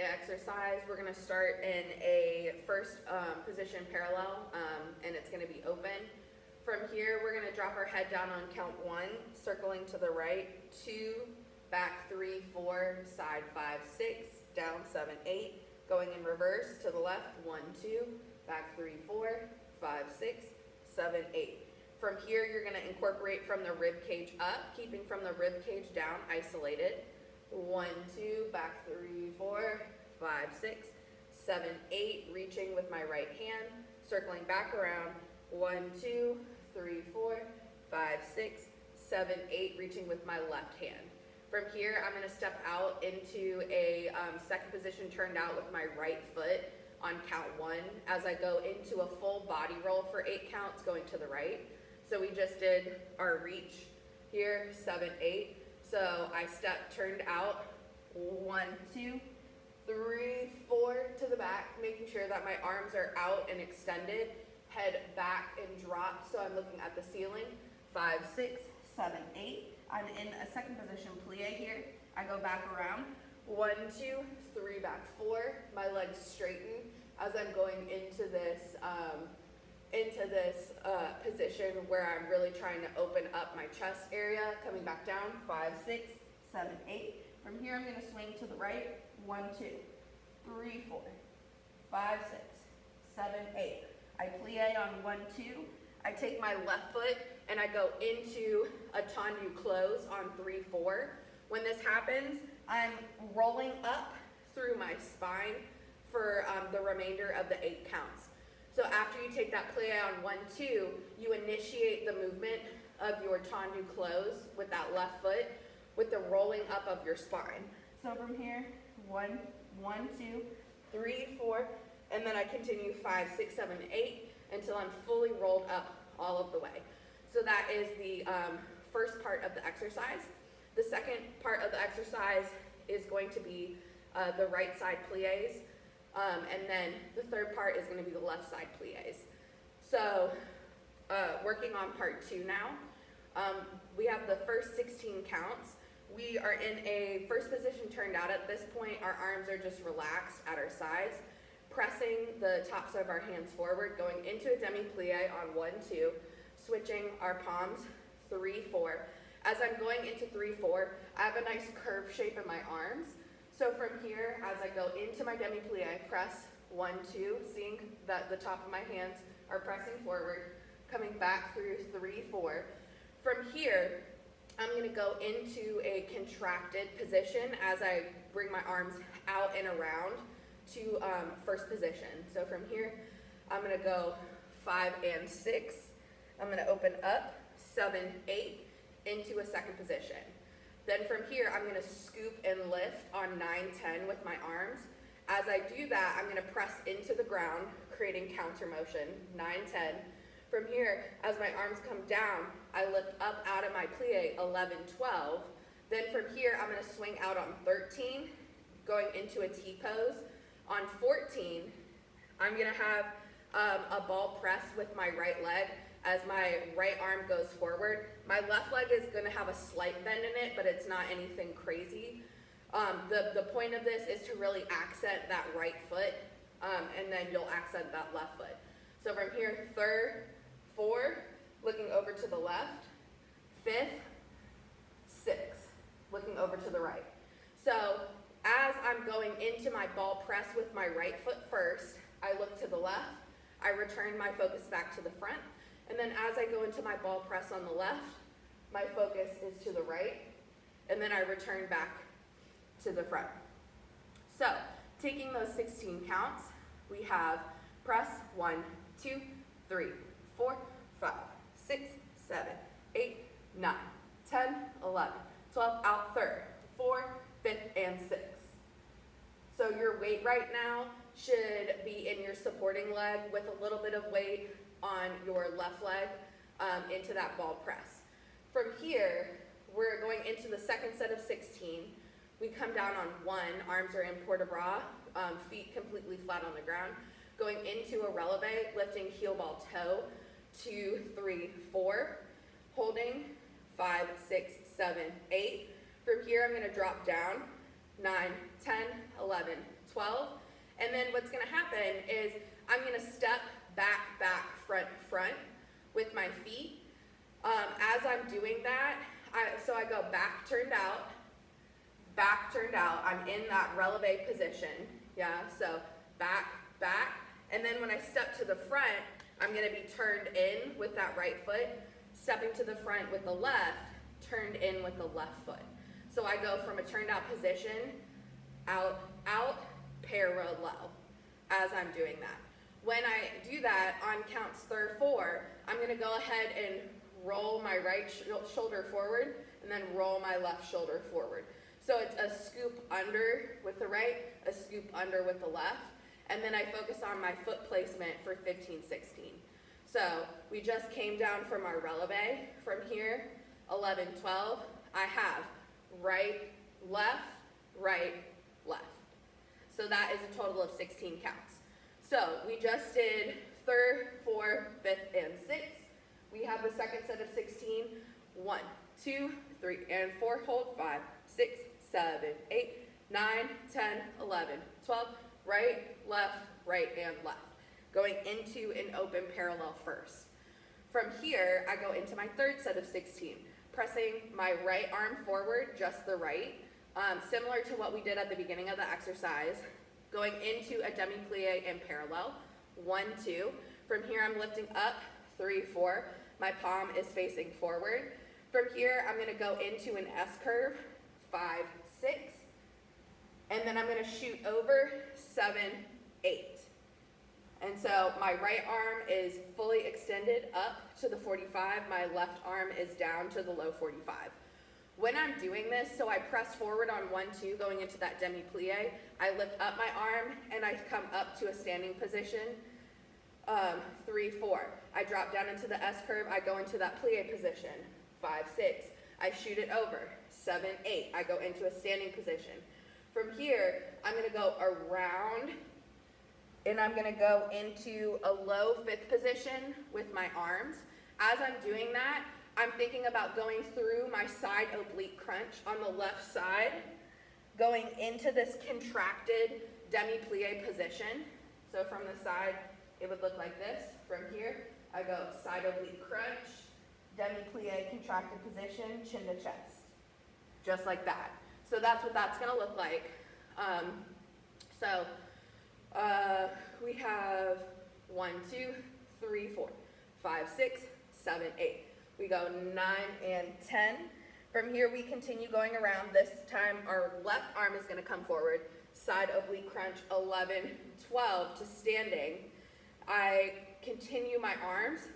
plie exercise. We're going to start in a first position parallel, and it's going to be open. From here, we're going to drop our head down on count 1, circling to the right, 2, back 3, 4, side 5, 6, down 7, 8, going in reverse to the left, 1, 2, back 3, 4, 5, 6, 7, 8. From here, you're going to incorporate from the rib cage up, keeping from the rib cage down, isolated. 1, 2, back 3, 4, 5, 6, 7, 8, reaching with my right hand, circling back around, 1, 2, 3, 4, 5, 6, 7, 8, reaching with my left hand. From here, I'm going to step out into a second position turned out with my right foot on count 1 as I go into a full body roll for 8 counts going to the right. So we just did our reach here, 7, 8. So I turned out, 1, 2, 3, 4 to the back, making sure that my arms are out and extended, head back and drop, so I'm looking at the ceiling, 5, 6, 7, 8. I'm in a second position plie here. I go back around, 1, 2, 3, back 4. My legs straighten as I'm going into this position where I'm really trying to open up my chest area, coming back down, 5, 6, 7, 8. From here, I'm going to swing to the right, 1, 2, 3, 4, 5, 6, 7, 8. I plie on 1, 2. I take my left foot and I go into a tendu close on 3, 4. When this happens, I'm rolling up through my spine for the remainder of the 8 counts. So after you take that plie on 1, 2, you initiate the movement of your tendu close with that left foot with the rolling up of your spine. So from here, 1, 2, 3, 4, and then I continue 5, 6, 7, 8 until I'm fully rolled up all of the way. So that is the first part of the exercise. The second part of the exercise is going to be the right side plies. And then the third part is going to be the left side plies. So working on part 2 now. We have the first 16 counts. We are in a first position turned out at this point. Our arms are just relaxed at our sides, pressing the tops of our hands forward, going into a demi plie on 1, 2, switching our palms, 3, 4. As I'm going into 3, 4, I have a nice curve shape in my arms. So from here, as I go into my demi plie, I press 1, 2, seeing that the top of my hands are pressing forward, coming back through 3, 4. From here, I'm going to go into a contracted position as I bring my arms out and around to first position. So from here, I'm going to go 5 and 6. I'm going to open up 7, 8 into a second position. Then from here, I'm going to scoop and lift on 9, 10 with my arms. As I do that, I'm going to press into the ground, creating counter motion, 9, 10. From here, as my arms come down, I lift up out of my plie, 11, 12. Then from here, I'm going to swing out on 13, going into a T-pose. On 14, I'm going to have a ball press with my right leg as my right arm goes forward. My left leg is going to have a slight bend in it, but it's not anything crazy. The point of this is to really accent that right foot, and then you'll accent that left foot. So from here, 3rd, 4, looking over to the left, 5th, 6th, looking over to the right. So as I'm going into my ball press with my right foot first, I look to the left, I return my focus back to the front, and then as I go into my ball press on the left, my focus is to the right, and then I return back to the front. So, taking those 16 counts, we have press 1, 2, 3, 4, 5, 6, 7, 8, 9, 10, 11, 12, out 3rd, 4th, 5th, and 6th. So your weight right now should be in your supporting leg with a little bit of weight on your left leg into that ball press. From here, we're going into the second set of 16. We come down on 1, arms are in port-de-bras, feet completely flat on the ground. Going into a releve, lifting heel ball toe, 2, 3, 4, holding, 5, 6, 7, 8. From here, I'm going to drop down, 9, 10, 11, 12. And then what's gonna happen is I'm gonna step back, back, front, front with my feet. As I'm doing that, so I go back turned out, I'm in that releve position, yeah, so back, back, and then when I step to the front, I'm gonna be turned in with that right foot, stepping to the front with the left, turned in with the left foot. So I go from a turned out position, out, out, parallel, as I'm doing that. When I do that, on counts 4, I'm gonna go ahead and roll my right shoulder forward, and then roll my left shoulder forward. So it's a scoop under with the right, a scoop under with the left, and then I focus on my foot placement for 15, 16. So we just came down from our releve. From here, 11, 12, I have right, left, right, left. So that is a total of 16 counts. So we just did 3rd, 4th, 5th, and 6th. We have the second set of 16. 1, 2, 3, and 4. Hold. 5, 6, 7, 8, 9, 10, 11, 12. Right, right, and left. Going into an open parallel first. From here, I go into my third set of 16, pressing my right arm forward, just the right, similar to what we did at the beginning of the exercise, going into a demi plie in parallel, 1, 2. From here, I'm lifting up, 3, 4. My palm is facing forward. From here, I'm gonna go into an S curve, 5, 6. And then I'm gonna shoot over, 7, 8. And so my right arm is fully extended up to the 45. My left arm is down to the low 45. When I'm doing this, so I press forward on 1, 2, going into that demi plie. I lift up my arm and I come up to a standing position, 3, 4. I drop down into the S curve. I go into that plie position, 5, 6. I shoot it over, 7, 8. I go into a standing position. From here, I'm gonna go around and I'm gonna go into a low 5th position with my arms. As I'm doing that, I'm thinking about going through my side oblique crunch on the left side, going into this contracted demi plie position. So from the side, it would look like this. From here, I go side oblique crunch, demi plie contracted position, chin to chest. Just like that. So that's what that's gonna look like. We have 1, 2, 3, 4, 5, 6, 7, 8. We go 9 and 10. From here, we continue going around. This time, our left arm is gonna come forward. Side oblique crunch, 11, 12 to standing. I continue my arms,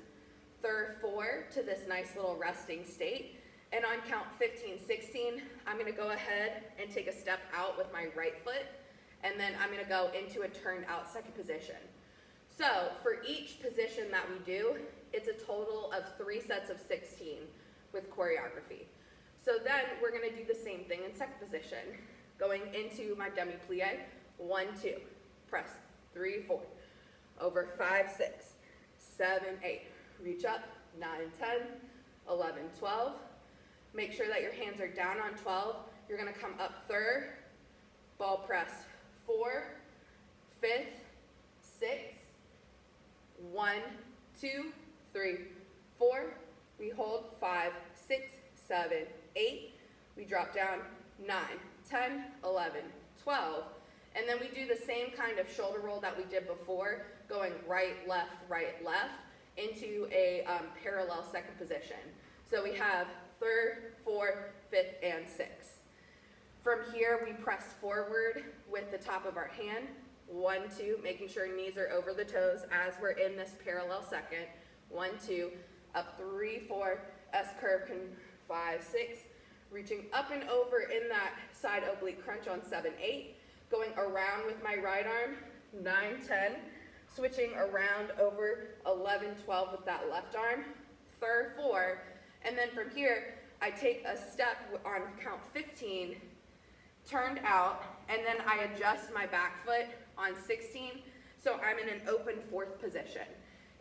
3rd, 4 to this nice little resting state. And on count 15, 16, I'm gonna go ahead and take a step out with my right foot, and then I'm gonna go into a turned out second position. So for each position that we do, it's a total of 3 sets of 16 with choreography. So then we're gonna do the same thing in second position. Going into my demi plie, 1, 2, press, 3, 4, over 5, 6, 7, 8, reach up, 9, 10, 11, 12. Make sure that your hands are down on 12. You're gonna come up 3rd, ball press, 4, 5th, 6, 1, 2, 3, 4. We hold 5, 6, 7, 8. We drop down 9, 10, 11, 12. And then we do the same kind of shoulder roll that we did before, going right, left, into a parallel second position. So we have 3rd, 4th, 5th, and 6th. From here, we press forward with the top of our hand. 1, 2, making sure knees are over the toes as we're in this parallel second. 1, 2, up 3, 4, S curve, 5, 6, reaching up and over in that side oblique crunch on 7, 8, going around with my right arm, 9, 10, switching around over 11, 12 with that left arm, 3rd, 4, and then from here, I take a step on count 15, turned out, and then I adjust my back foot on 16, so I'm in an open 4th position.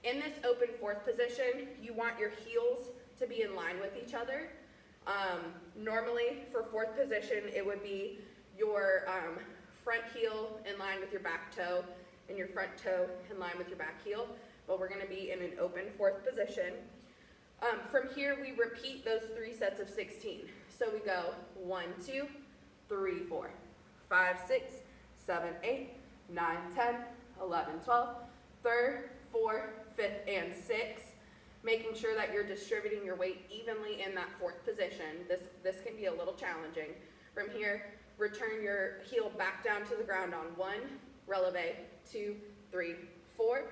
In this open 4th position, you want your heels to be in line with each other. Normally, for 4th position, it would be your front heel in line with your back toe and your front toe in line with your back heel, but we're gonna be in an open fourth position. From here, we repeat those 3 sets of 16. So we go 1, 2, 3, 4, 5, 6, 7, 8, 9, 10, 11, 12, third, fourth, fifth, and sixth, making sure that you're distributing your weight evenly in that fourth position. This can be a little challenging. From here, return your heel back down to the ground on 1, releve, 2, 3, 4,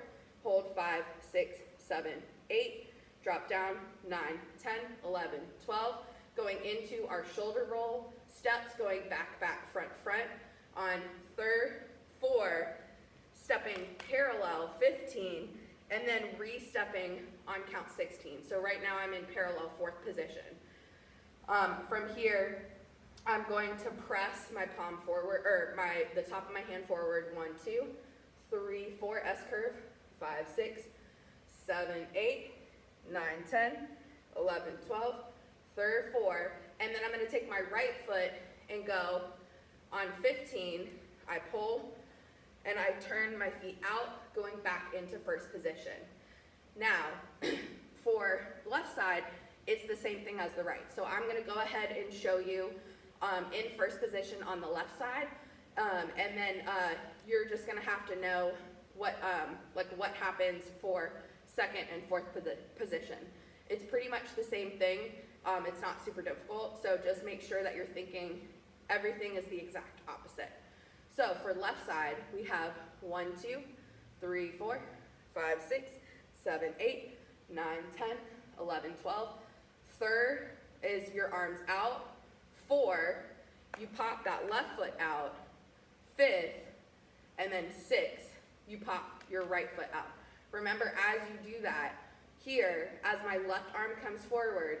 hold 5, 6, 7, 8, drop down 9, 10, 11, 12, going into our shoulder roll steps, going back, back, front, front on third, 4, stepping parallel 15, and then re-stepping on count 16. So right now I'm in parallel fourth position. From here, I'm going to press my palm forward, or the top of my hand forward, 1, 2, 3, 4, S curve, 5, 6, 7, 8, 9, 10, 11, 12, third, 4, and then I'm going to take my right foot and go on 15, I pull, and I turn my feet out, going back into first position. Now, for left side, it's the same thing as the right. So I'm going to go ahead and show you in first position on the left side, and then you're just going to have to know what happens for second and fourth position. It's pretty much the same thing. It's not super difficult, so just make sure that you're thinking everything is the exact opposite. So for left side, we have 1, 2, 3, 4, 5, 6, 7, 8, 9, 10, 11, 12. Third is your arms out. 4, you pop that left foot out. 5th, and then 6, you pop your right foot out. Remember, as you do that, here, as my left arm comes forward,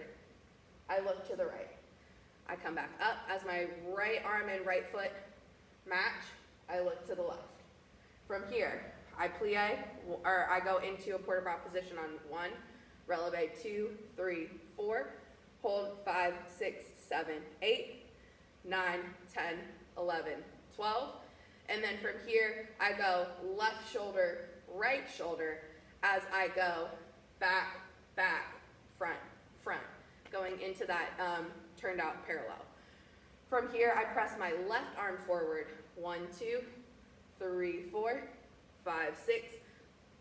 I look to the right. I come back up. As my right arm and right foot match, I look to the left. From here, I plie, or I go into a port de bras position on 1, releve 2, 3, 4, hold 5, 6, 7, 8, 9, 10, 11, 12. And then from here, I go left shoulder, right shoulder, as I go back, back, front, front, going into that turned out parallel. From here, I press my left arm forward, 1, 2, 3, 4, 5, 6,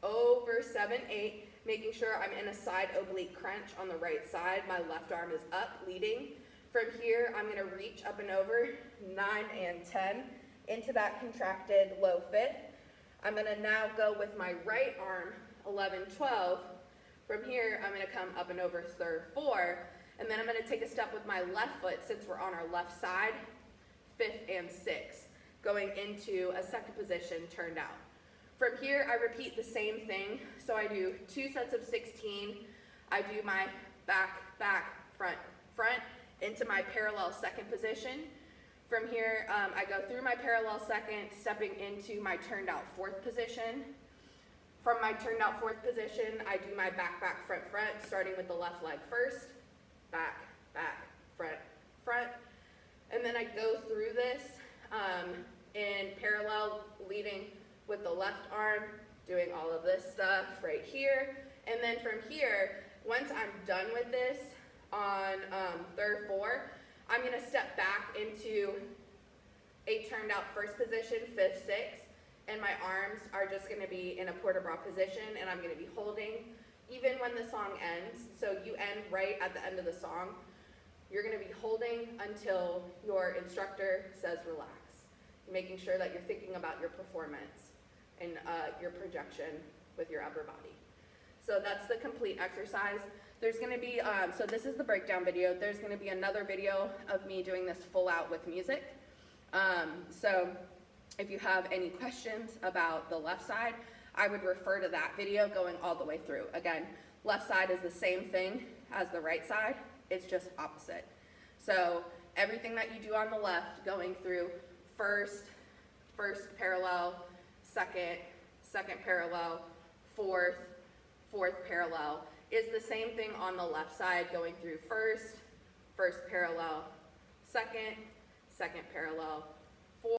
over 7, 8, making sure I'm in a side oblique crunch on the right side. My left arm is up, leading. From here, I'm going to reach up and over 9 and 10 into that contracted low 5th. I'm going to now go with my right arm, 11, 12. From here, I'm going to come up and over 3rd, 4, and then I'm going to take a step with my left foot since we're on our left side, 5th and 6th, going into a second position turned out. From here, I repeat the same thing. So I do 2 sets of 16. I do my back, back, front, front into my parallel second position. From here, I go through my parallel second, stepping into my turned out fourth position. From my turned out fourth position, I do my back, back, front, front, starting with the left leg first, back, back, front, front. And then I go through this in parallel, leading with the left arm, doing all of this stuff right here. And then from here, once I'm done with this on 3rd, 4, I'm going to step back into a turned out first position, 5th, 6th, and my arms are just going to be in a port de bras position, and I'm going to be holding even when the song ends. So you end right at the end of the song. You're going to be holding until your instructor says relax, making sure that you're thinking about your performance and your projection with your upper body. So that's the complete exercise. There's going to be, so this is the breakdown video. There's going to be another video of me doing this full out with music. So if you have any questions about the left side, I would refer to that video going all the way through. Again, left side is the same thing as the right side. It's just opposite. So everything that you do on the left, going through first parallel, second parallel, fourth parallel, is the same thing on the left side, going through first parallel, second parallel,